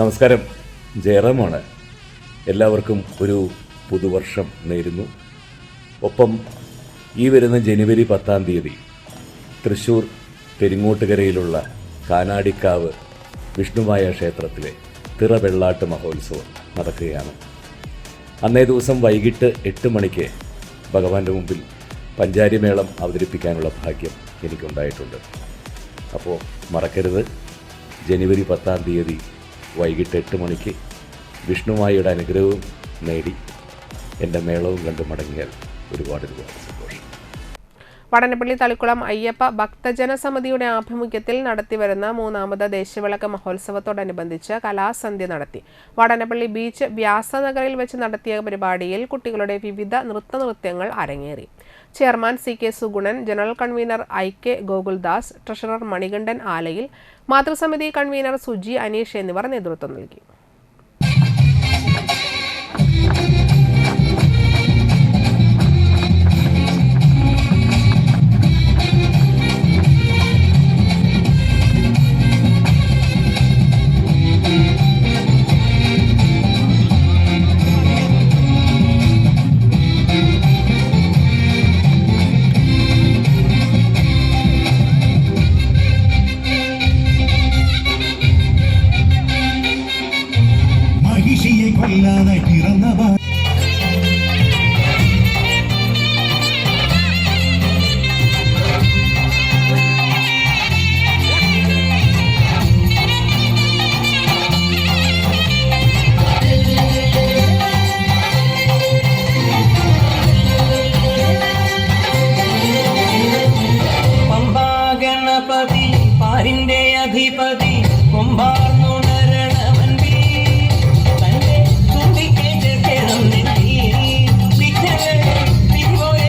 നമസ്കാരം, ജയറാമാണ്. എല്ലാവർക്കും ഒരു പുതുവർഷം നേരുന്നു. ഒപ്പം ഈ വരുന്ന ജനുവരി 10-ാം തീയതി തൃശ്ശൂർ പെരിങ്ങോട്ടുകരയിലുള്ള കാനാടിക്കാവ് വിഷ്ണുമായ ക്ഷേത്രത്തിലെ തിറവെള്ളാട്ട് മഹോത്സവം നടക്കുകയാണ്. അന്നേ ദിവസം വൈകിട്ട് 8 മണിക്ക് ഭഗവാന്റെ മുമ്പിൽ പഞ്ചാരിമേളം അവതരിപ്പിക്കാനുള്ള ഭാഗ്യം എനിക്കുണ്ടായിട്ടുണ്ട്. അപ്പോൾ മറക്കരുത്, ജനുവരി 10-ാം തീയതി വൈകിട്ട് 8 മണിക്ക് വിഷ്ണുമായിയുടെ അനുഗ്രഹവും നേടി എൻ്റെ മേളവും കണ്ട് മടങ്ങിയാൽ ഒരുപാട് സന്തോഷം. വടനപ്പള്ളി തളിക്കുളം അയ്യപ്പ ഭക്തജന സമിതിയുടെ ആഭിമുഖ്യത്തിൽ നടത്തിവരുന്ന 3ാമത് ദേശവിളക്ക് മഹോത്സവത്തോടനുബന്ധിച്ച് കലാസന്ധ്യ നടത്തി. വടനപ്പള്ളി ബീച്ച് വ്യാസനഗറിൽ വെച്ച് നടത്തിയ പരിപാടിയിൽ കുട്ടികളുടെ വിവിധ നൃത്തങ്ങൾ അരങ്ങേറി. Chairman CK Sugunan, general convener IK Gokuldas, treasurer Manikandan Alayil, മാതൃസമിതി കൺവീനർ സുജി അനീഷ് എന്നിവർ നേതൃത്വം നൽകി.